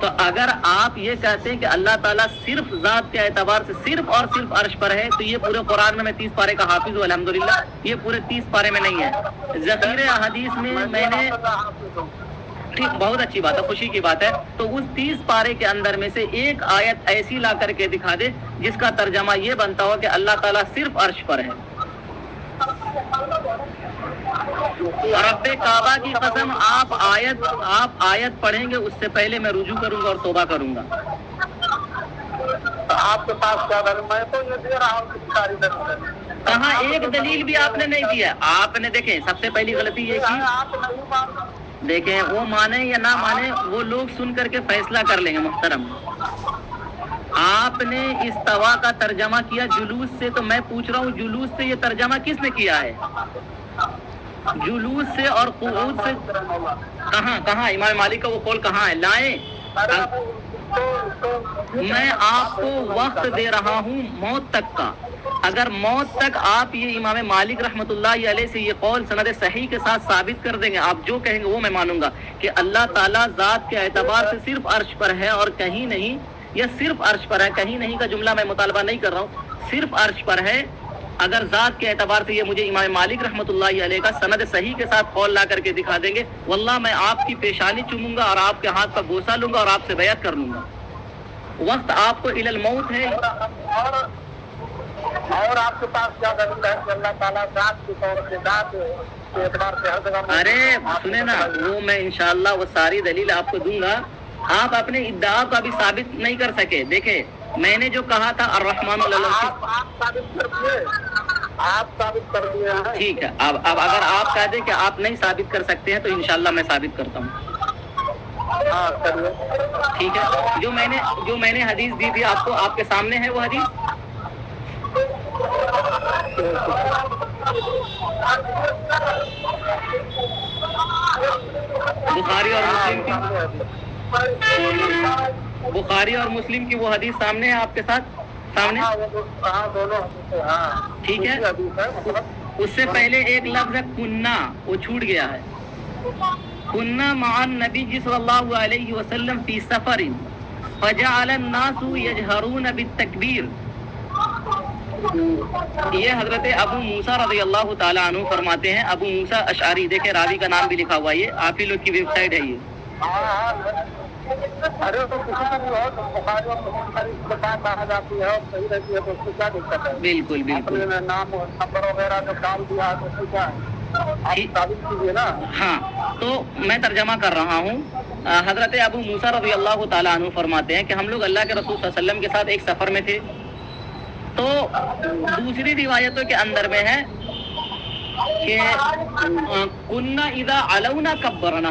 Speaker 4: تو اگر آپ یہ کہتے ہیں کہ اللہ تعالیٰ صرف ذات کے اعتبار سے صرف اور صرف عرش پر ہے تو یہ پورے قرآن میں 30 پارے کا حافظ ہوں الحمدللہ، یہ پورے 30 پارے میں نہیں ہے۔ ذخیرہ احادیث میں میں نے، ٹھیک، بہت اچھی بات ہے، خوشی کی بات ہے، تو اس 30 پارے کے اندر میں سے ایک آیت ایسی لا کر کے دکھا دے جس کا ترجمہ یہ بنتا ہو کہ اللہ تعالیٰ صرف عرش پر ہے۔ رب کعبہ کی قسم آپ آیت پڑھیں گے، اس سے پہلے میں رجوع کروں گا اور توبہ کروں گا۔
Speaker 3: آپ کے پاس کیا دلیل؟ میں تو یہ دے رہا ہوں کہ ساری دلیل،
Speaker 4: کہاں ایک دلیل بھی آپ نے نہیں دیا۔ آپ نے دیکھیں سب سے پہلی غلطی یہ کی،
Speaker 3: آپ نہیں مانتے۔
Speaker 4: دیکھیں وہ مانے یا نہ مانے وہ لوگ سن کر کے فیصلہ کر لیں گے محترم۔ آپ نے استوا کا ترجمہ کیا جلوس سے، تو میں پوچھ رہا ہوں جلوس سے یہ ترجمہ کس نے کیا ہے؟ جلوس سے اور قعود سے کہاں امام مالک کا وہ قول کہاں ہے؟ لائیں۔ میں آپ کو وقت دے رہا ہوں موت تک کا، اگر موت تک آپ یہ امام مالک رحمۃ اللہ علیہ سے یہ قول سند صحیح کے ساتھ ثابت کر دیں گے، آپ جو کہیں گے وہ میں مانوں گا کہ اللہ تعالیٰ ذات کے اعتبار سے صرف عرش پر ہے اور کہیں نہیں، یا صرف عرش پر ہے، کہیں نہیں کا جملہ میں مطالبہ نہیں کر رہا ہوں، صرف عرش پر ہے۔ اگر ذات کے اعتبار سے یہ مجھے امام مالک رحمۃ اللہ علیہ کا سند صحیح کے ساتھ قول لا کر کے دکھا دیں گے، واللہ میں آپ کی پیشانی چوموں گا اور آپ کے ہاتھ کا بوسہ لوں گا اور آپ سے بیعت کر لوں گا۔ وقت آپ کو الی الموت ہے۔
Speaker 3: اور آپ کے پاس کیا دلیل ہے کہ اللہ تعالیٰ ذات کے طور سے ذات کے اعتبار سے ہر جگہ؟
Speaker 4: ارے سنیں نا، وہ میں انشاءاللہ وہ ساری دلیل آپ کو دوں گا۔ آپ اپنے ادعا کو ابھی ثابت نہیں کر سکے۔ دیکھیں میں نے جو کہا تھا الرحمن
Speaker 3: آپ ثابت کر دیے، آپ ثابت کر دیے ہیں۔
Speaker 4: ٹھیک ہے، اب اگر آپ کہہ دیں کہ آپ نہیں ثابت کر سکتے ہیں تو انشاءاللہ میں ثابت کرتا ہوں۔
Speaker 3: ہاں کریے۔
Speaker 4: ٹھیک ہے، جو میں نے حدیث دی تھی آپ کو، آپ کے سامنے ہے وہ حدیث؟ بخاری اور مسلم کی وہ حدیث سامنے ہے آپ کے ساتھ سامنے؟ ٹھیک ہے، اس سے پہلے ایک لفظ ہے کننا، وہ چھوٹ گیا ہے۔ کننا مع النبی صلی اللہ علیہ وسلم فی سفر فجعل الناس یجہرون بالتکبیر۔ یہ حضرت ابو موسیٰ رضی اللہ تعالیٰ عنہ فرماتے ہیں، ابو موسیٰ اشعری، دیکھیں راوی کا نام بھی لکھا ہوا ہے، یہ آپ ہی لوگ کی ویب سائٹ ہے یہ۔
Speaker 3: ارے تو کسی کو بھی ہو تو بخاری اور مسلم شریف کے ساتھ آ جاتی ہے اور صحیح رہتی ہے تو اس کو کیا دقت ہے؟
Speaker 4: بالکل بالکل،
Speaker 3: اپنے نام نمبر وغیرہ جو ڈال دیا ہے تو اس کو کیا ہے؟ آپ ثابت کیجیے نا۔
Speaker 4: ہاں، تو میں ترجمہ کر رہا ہوں۔ حضرت ابو موسیٰ رضی اللہ تعالیٰ عنہ فرماتے ہیں کہ ہم لوگ اللہ کے رسول صلی اللہ علیہ وسلم کے ساتھ ایک سفر میں تھے، تو دوسری روایتوں کے اندر میں ہے کہ کننا اذا علونا کبرنا،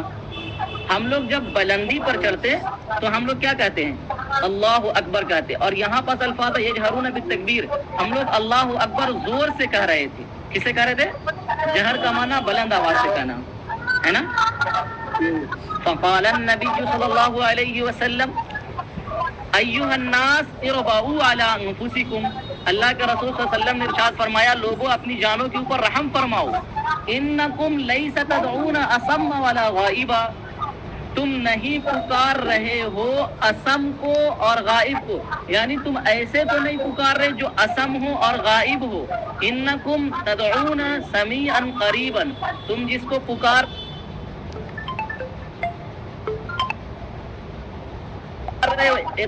Speaker 4: ہم لوگ جب بلندی پر چڑھتے تو ہم لوگ کیا کہتے ہیں؟ اللہ اکبر کہتے، اور یہاں پاس الفاظ یجہرون بالتکبیر، ہم لوگ اللہ اکبر زور سے کہہ رہے تھے۔ کسے کہہ رہے تھے؟ جہر کا معنی بلند آواز سے کہنا ہے نا۔ فقال النبی صلی اللہ علیہ وسلم ایھا الناس اربعوا علی انفسکم، اللہ کے رسول صلی اللہ علیہ وسلم نے ارشاد فرمایا لوگوں اپنی جانوں کے اوپر رحم فرماؤ۔ انکم لیس تدعون اصم ولا غائبا، تم نہیں پکار رہے ہو اسم کو اور غائب کو، یعنی تم ایسے تو نہیں پکار رہے جو اسم ہو اور غائب ہو۔ انکم تدعون سمیعا قریبا، تم جس کو پکار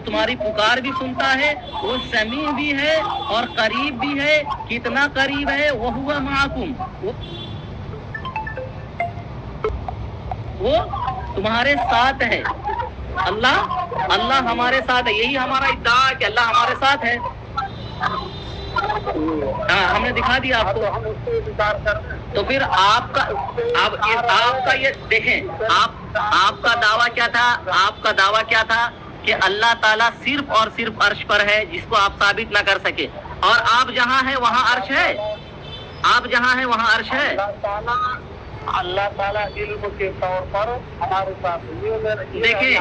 Speaker 4: تمہاری پکار بھی سنتا ہے، وہ سمیع بھی ہے اور قریب بھی ہے۔ کتنا قریب ہے؟ وَهُوَ مَعَكُمْ، وہ تمہارے ساتھ ہے۔ اللہ ہمارے ساتھ ہے، یہی ہمارا ادعا ہے کہ اللہ ہمارے ساتھ ہے۔ ہاں، ہم نے دکھا دیا آپ کو۔ تو پھر آپ کا یہ دیکھیں، آپ کا دعویٰ کیا تھا؟ آپ کا دعویٰ کیا تھا کہ اللہ تعالیٰ صرف اور صرف عرش پر ہے، جس کو آپ ثابت نہ کر سکے، اور آپ جہاں ہیں وہاں عرش ہے، آپ جہاں ہیں وہاں عرش ہے۔
Speaker 3: اللہ تعالیٰ علم کے طور پر ہمارے ساتھ
Speaker 4: دیکھیں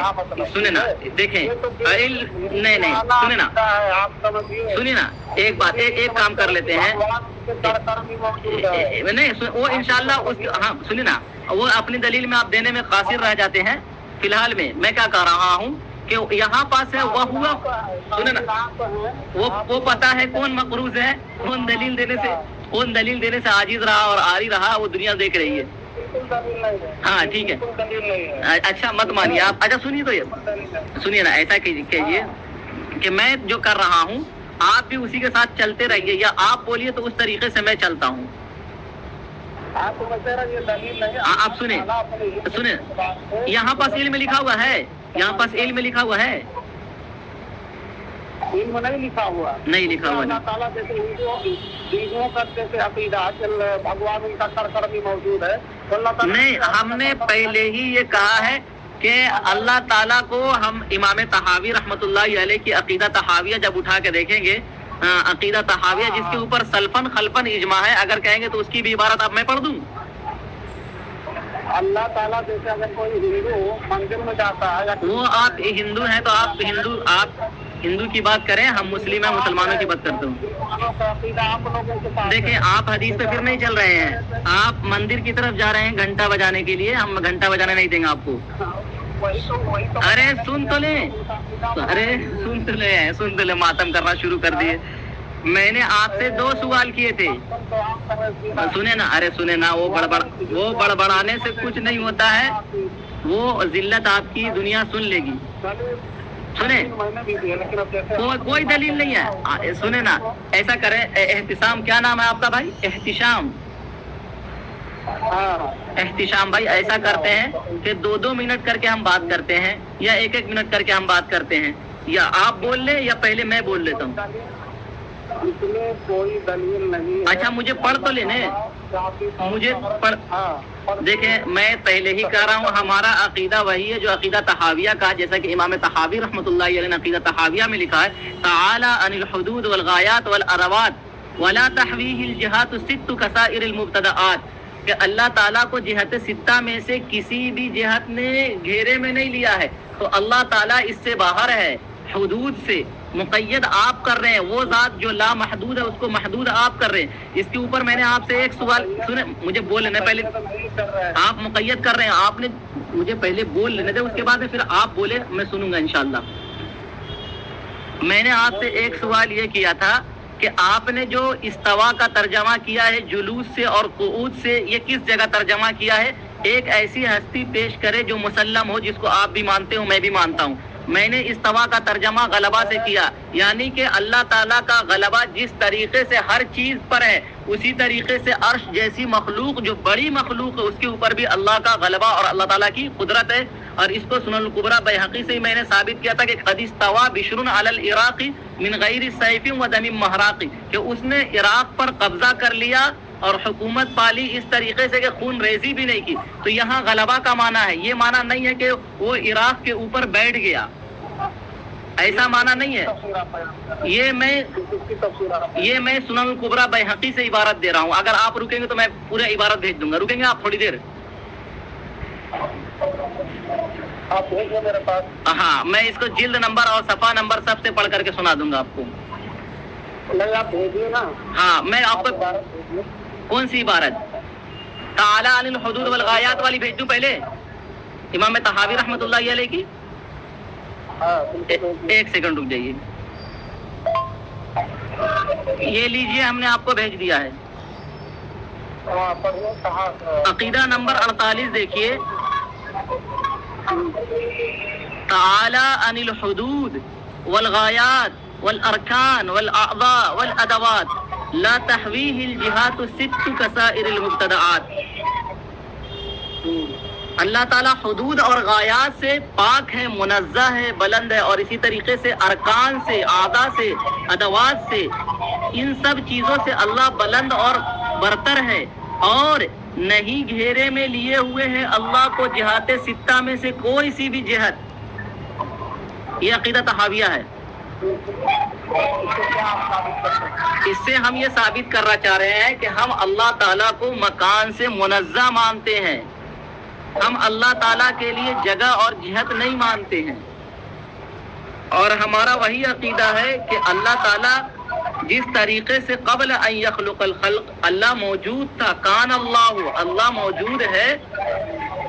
Speaker 4: سنیں نا، دیکھیں نہیں سنیں نا،
Speaker 3: آپ سمجھیے،
Speaker 4: سنیں نا ایک بات، ایک کام کر لیتے ہیں، نہیں وہ انشاءاللہ ہاں سنیں نا، وہ اپنی دلیل میں آپ دینے میں قاصر رہ جاتے ہیں۔ فی الحال میں کیا کہہ رہا ہوں کہ یہاں پاس ہے وہ ہوا، سنیں نا، وہ پتا ہے کون مقروض ہے، کون دلیل دینے سے عاجز رہا اور عاری رہا، وہ دنیا دیکھ رہی ہے۔ ہاں ٹھیک ہے، اچھا مت مانیے آپ، اچھا سنیے تو یہ سنیے نا، ایسا کیجیے کہ میں جو کر رہا ہوں آپ بھی اسی کے ساتھ چلتے رہیے، یا آپ بولیے تو اس طریقے سے میں چلتا ہوں۔ آپ سنیں، یہاں پاس علم لکھا ہوا ہے، یہاں پاس علم لکھا ہوا ہے،
Speaker 3: علم نہیں لکھا ہوا،
Speaker 4: نہیں لکھا ہوا،
Speaker 3: اللہ تعالیٰ جیسے ہندوؤں کا جیسے عقیدہ بھگوان ان کا کر بھی موجود ہے،
Speaker 4: نہیں ہم نے پہلے ہی یہ کہا ہے کہ اللہ تعالیٰ کو ہم امام طحاوی رحمۃ اللہ علیہ کی عقیدہ طحاویہ جب اٹھا کے دیکھیں گے، عقیدہ طحاویہ جس کے اوپر سلفن خلفن اجماع ہے، اگر کہیں گے تو اس کی بھی عبارت اب میں پڑھ دوں۔
Speaker 3: اللہ تعالیٰ جیسے اگر کوئی ہندو مندر میں جاتا ہے،
Speaker 4: وہ آپ ہندو ہیں تو آپ ہندو کی بات کریں، ہم مسلم ہیں، مسلمانوں کی بات کرتے ہوں۔ دیکھیں آپ حدیث پہ پھر نہیں چل رہے ہیں، آپ مندر کی طرف جا رہے ہیں گھنٹہ بجانے کے لیے، ہم گھنٹہ بجانے نہیں دیں گے آپ کو۔ ارے سن تو لیں، ماتم کرنا شروع کر دیے۔ میں نے آپ سے 2 سوال کیے تھے، سنیں نا، ارے سنیں نا، وہ بڑبڑانے سے کچھ نہیں ہوتا ہے، وہ ذلت آپ کی دنیا سن لے گی۔ سنیں، کوئی دلیل نہیں ہے، سنیں نا، ایسا کریں، احتشام، کیا نام ہے آپ کا بھائی؟ احتشام بھائی، ایسا کرتے ہیں کہ 2 منٹ کر کے ہم بات کرتے ہیں، یا 1 منٹ کر کے ہم بات کرتے ہیں، یا آپ بول لیں یا پہلے میں بول لیتا ہوں۔
Speaker 3: اس میں کوئی دلیل نہیں ہے۔
Speaker 4: اچھا مجھے پڑھ تو لینے، مجھے پڑھ، دیکھیں میں پہلے ہی کہہ رہا ہوں، ہمارا عقیدہ وہی ہے جو عقیدہ طحاویہ کا، جیسا کہ امام طحاوی رحمۃ اللہ علیہ نے عقیدہ طحاویہ میں لکھا ہے، تعالی عن الحدود والغایات والعروات ولا تحویہ الجہات الست کسائر المبتدعات، کہ اللہ تعالیٰ کو جہت ستہ میں سے کسی بھی جہت نے گھیرے میں نہیں لیا ہے، تو اللہ تعالیٰ اس سے باہر ہے، حدود سے مقید آپ کر رہے ہیں، وہ ذات جو لا محدود ہے اس کو محدود آپ کر رہے ہیں۔ اس کے اوپر میں نے آپ سے ایک سوال، سنیں مجھے بول لینا پہلے، آپ مقید کر رہے ہیں، آپ نے مجھے پہلے بول لینے دے، اس کے بعد پھر آپ بولے، میں سنوں گا انشاءاللہ۔ میں نے آپ سے ایک سوال یہ کیا تھا کہ آپ نے جو استوا کا ترجمہ کیا ہے جلوس سے اور قعود سے، یہ کس جگہ ترجمہ کیا ہے؟ ایک ایسی ہستی پیش کرے جو مسلم ہو، جس کو آپ بھی مانتے ہو میں بھی مانتا ہوں۔ میں نے استوا کا ترجمہ غلبہ سے کیا، یعنی کہ اللہ تعالیٰ کا غلبہ جس طریقے سے ہر چیز پر ہے، اسی طریقے سے عرش جیسی مخلوق جو بڑی مخلوق ہے اس کے اوپر بھی اللہ کا غلبہ اور اللہ تعالیٰ کی قدرت ہے۔ اور اس کو سنن الکبریٰ بیہقی سے میں نے ثابت کیا تھا کہ قد استوى بشر علی العراق من غیر سیف و دم محراق، کہ اس نے عراق پر قبضہ کر لیا اور حکومت پالی اس طریقے سے کہ خون ریزی بھی نہیں کی۔ تو یہاں غلبہ کا معنی ہے، یہ معنی نہیں ہے کہ وہ عراق کے اوپر بیٹھ گیا، ایسا معنی نہیں ہے۔ یہ میں سنن الکبریٰ بیہقی سے عبارت دے رہا ہوں، اگر آپ رکیں گے تو میں پورے عبارت بھیج دوں گا، رکیں گے آپ تھوڑی دیر؟
Speaker 3: آپ بھیجیں میرے پاس۔
Speaker 4: ہاں میں اس کو جلد نمبر اور صفحہ نمبر سب سے پڑھ کر کے سنا دوں گا آپ کو۔
Speaker 3: نہیں آپ بھیجیے نا۔
Speaker 4: ہاں میں آپ کو کون سی عبارت؟ تعالی عن الحدود والغایات والی بھیج دوں پہلے، امام طحاوی رحمۃ اللہ علیہ کی؟ ایک سیکنڈ رک جائیے، یہ لیجئے ہم نے آپ کو بھیج دیا ہے۔ عقیدہ نمبر 48 دیکھیے، تعالی عن الحدود والغایات والارکان والاعضاء والادوات لا تحویہ الجہات الست کسائر المبتدعات۔ اللہ تعالیٰ حدود اور غایات سے پاک ہے، منزہ ہے، بلند ہے، اور اسی طریقے سے ارکان سے، اعضاء سے، ادوات سے، ان سب چیزوں سے اللہ بلند اور برتر ہے، اور نہیں گھیرے میں لیے ہوئے ہیں اللہ کو جہات ستہ میں سے کوئی سی بھی جہت۔ یہ عقیدہ طحاویہ ہے. اس سے ہم یہ ثابت کرنا چاہ رہے ہیں کہ ہم اللہ تعالیٰ کو مکان سے منزہ مانتے ہیں. ہم اللہ تعالیٰ کے لیے جگہ اور جہت نہیں مانتے ہیں. اور ہمارا وہی عقیدہ ہے کہ اللہ تعالیٰ جس طریقے سے قبل ان یخلق الخلق اللہ موجود تھا، کان اللہ، اللہ موجود ہے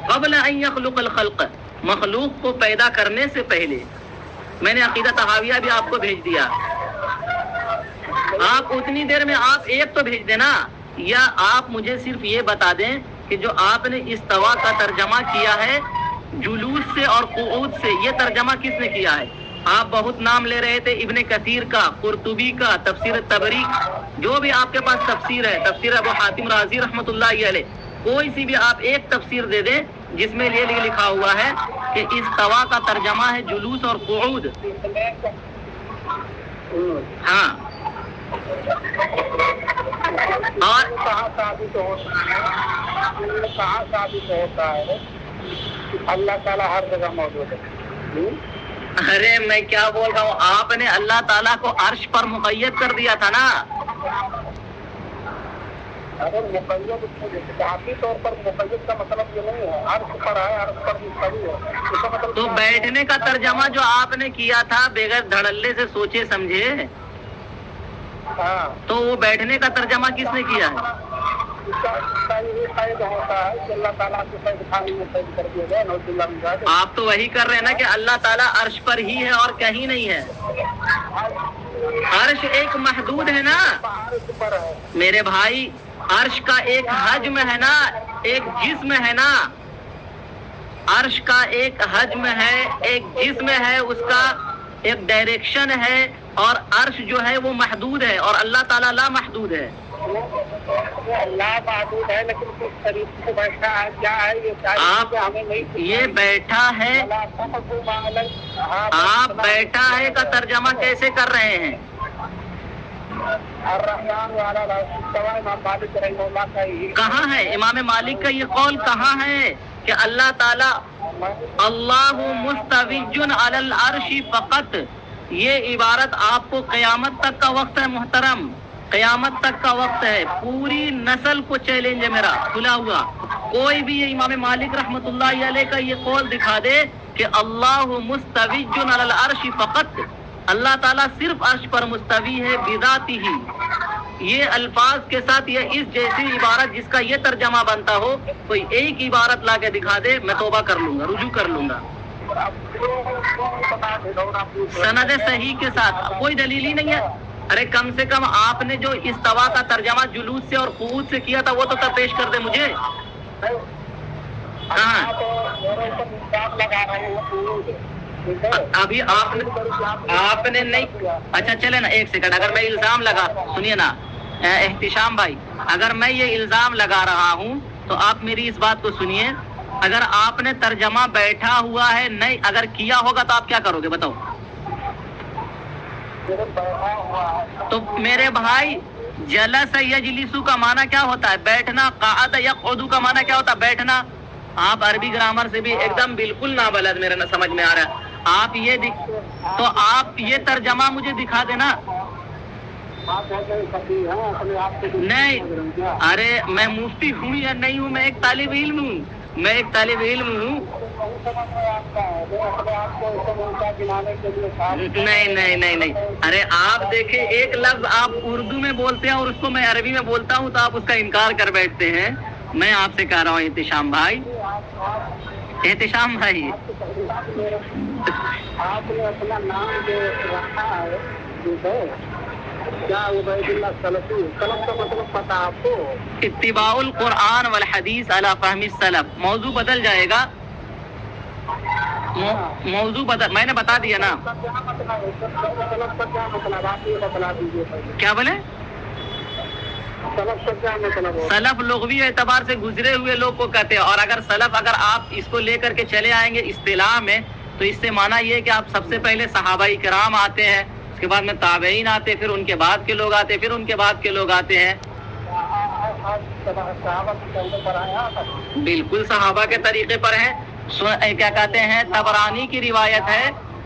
Speaker 4: قبل ان یخلق الخلق، مخلوق کو پیدا کرنے سے پہلے. میں نے عقیدہ طحاویہ بھی آپ کو بھیج دیا. آپ اتنی دیر میں آپ ایک تو بھیج دینا، یا آپ مجھے صرف یہ بتا دیں کہ جو آپ نے استوا کا ترجمہ کیا ہے جلوس سے اور قعود سے، یہ ترجمہ کس نے کیا ہے؟ آپ بہت نام لے رہے تھے، ابن کثیر کا، قرطبی کا، تفسیر طبری، جو بھی آپ کے پاس تفسیر ہے، تفسیر ابو حاتم رازی رحمۃ اللہ علیہ، کوئی سی بھی آپ ایک تفسیر دے دیں جس میں یہ لکھا ہوا ہے کہ استوا کا ترجمہ ہے جلوس اور قعود. ہاں، اور
Speaker 3: کہاں ثابت ہوتا ہے اللہ تعالیٰ ہر جگہ موجود ہے؟
Speaker 4: ارے میں کیا بول رہا ہوں، آپ نے اللہ تعالیٰ کو عرش پر مقید کر دیا تھا نا.
Speaker 3: اگر مقید ذاتی طور پر مقید کا مطلب یہ نہیں ہے عرش پر ہے، عرش پر مستوی ہے، اس کا مطلب
Speaker 4: تو بیٹھنے کا ترجمہ جو آپ نے کیا تھا بغیر دھڑلے سے سوچے سمجھے،
Speaker 3: ہاں،
Speaker 4: تو وہ بیٹھنے کا ترجمہ کس نے کیا ہے؟
Speaker 3: اس کا یہ قید ہوتا ہے کہ اللہ تعالیٰ کے قید خانے میں قید کر دیا گیا. نعوذ باللہ من ذالک.
Speaker 4: آپ تو وہی کر رہے ہیں نا کہ اللہ تعالیٰ عرش پر ہی ہے اور کہیں نہیں ہے. عرش ایک محدود ہے نا
Speaker 3: عرش پر ہے.
Speaker 4: میرے بھائی، عرش کا ایک حجم ہے نا، ایک جسم ہے نا. عرش کا ایک حجم ہے، ایک جسم ہے، اس کا ایک ڈائریکشن ہے، اور عرش جو ہے وہ محدود ہے اور اللہ تعالیٰ لا محدود ہے.
Speaker 3: اللہ معبود ہے لیکن کس طریقے سے بیٹھا ہے، کیا ہے یہ
Speaker 4: آپ
Speaker 3: ہمیں نہیں.
Speaker 4: یہ بیٹھا ہے، آپ بیٹھا ہے کا ترجمہ کیسے کر رہے ہیں؟
Speaker 3: الرحمن والا امام مالک رحمہ اللہ کا یہ
Speaker 4: کہاں ہے امام مالک کا یہ قول؟ کہاں ہے کہ اللہ تعالیٰ اللہ مستوی علی العرش فقط؟ یہ عبارت آپ کو قیامت تک کا وقت ہے محترم، قیامت تک کا وقت ہے. پوری نسل کو چیلنج ہے میرا کھلا ہوا. کوئی بھی یہ امام مالک رحمۃ اللہ علیہ کا یہ قول دکھا دے کہ اللہ مستوی علی العرش فقط، اللہ تعالیٰ صرف عرش پر مستوی ہے بذاتہ، یہ الفاظ کے ساتھ یہ اس جیسی عبارت جس کا یہ ترجمہ بنتا ہو، کوئی ایک عبارت لا کے دکھا دے، میں توبہ کر لوں گا، رجوع کر لوں گا سند صحیح کے ساتھ. کوئی دلیل ہی نہیں ہے. ارے کم سے کم آپ نے جو استوا کا ترجمہ جلوس سے اور قعود سے کیا تھا وہ تو پیش کر دے مجھے. کہاں ابھی آپ نے نہیں؟ اچھا چلے نا، ایک سیکنڈ. اگر میں الزام لگا، سنیے نا احتشام بھائی، اگر میں یہ الزام لگا رہا ہوں تو آپ میری اس بات کو سنیے. اگر آپ نے ترجمہ بیٹھا ہوا ہے نہیں اگر کیا ہوگا تو آپ کیا کرو گے بتاؤ؟ تو میرے بھائی، جلس یجلسو کا معنی کیا ہوتا ہے؟ بیٹھنا. قعد یقعد کا معنی کیا ہوتا ہے؟ بیٹھنا. آپ عربی گرامر سے بھی ایک دم بالکل نابلد، میرا نہ سمجھ میں آ رہا ہے. آپ یہ تو آپ یہ ترجمہ مجھے دکھا دینا. نہیں، ارے میں مفتی ہوں یا نہیں ہوں، میں ایک طالب علم ہوں، میں ایک طالب علم ہوں. نہیں نہیں نہیں نہیں، ارے آپ دیکھیں ایک لفظ آپ اردو میں بولتے ہیں اور اس کو میں عربی میں بولتا ہوں تو آپ اس کا انکار کر بیٹھتے ہیں. میں آپ سے کہہ رہا ہوں احتشام بھائی، احتشام بھائی،
Speaker 3: آپ نے اپنا نام جو رکھا ہے کیا عبید اللہ سلفی، سلف کا مطلب پتا آپ کو؟
Speaker 4: اتباع القرآن والحدیث علی فہم السلف. موضوع بدل جائے گا، موضوع بدل، میں نے بتا دیا نا.
Speaker 3: سلف کا کیا مطلب آپ یہ بتلا دیجیے.
Speaker 4: کیا بولے؟
Speaker 3: سلف کا کیا مطلب؟
Speaker 4: سلف لغوی اعتبار سے گزرے ہوئے لوگ کو کہتے ہیں. اور اگر سلف، اگر آپ اس کو لے کر کے چلے آئیں گے اصطلاح میں تو اس سے معنی یہ کہ آپ سب سے پہلے صحابہ کرام آتے ہیں، اس کے بعد میں تابعین آتے، پھر ان کے بعد کے لوگ آتے، پھر ان کے بعد کے لوگ آتے ہیں. بالکل صحابہ کے طریقے پر ہیں. کیا کہتے ہیں، طبرانی کی روایت ہے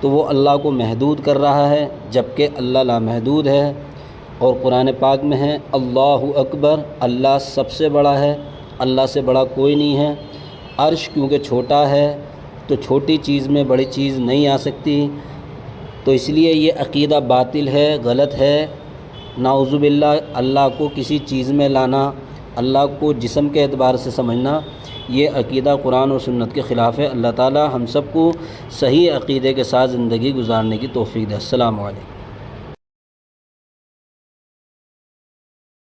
Speaker 1: تو وہ اللہ کو محدود کر رہا ہے، جبکہ اللہ لامحدود ہے۔ اور قرآن پاک میں ہے اللہ اکبر، اللہ سب سے بڑا ہے، اللہ سے بڑا کوئی نہیں ہے۔ عرش کیونکہ چھوٹا ہے تو چھوٹی چیز میں بڑی چیز نہیں آ سکتی، تو اس لیے یہ عقیدہ باطل ہے، غلط ہے۔ نعوذ باللہ، اللہ کو کسی چیز میں لانا، اللہ کو جسم کے اعتبار سے سمجھنا، یہ عقیدہ قرآن اور سنت کے خلاف ہے۔ اللہ تعالی ہم سب کو صحیح عقیدے کے ساتھ زندگی گزارنے کی توفیق دے۔ السلام علیکم۔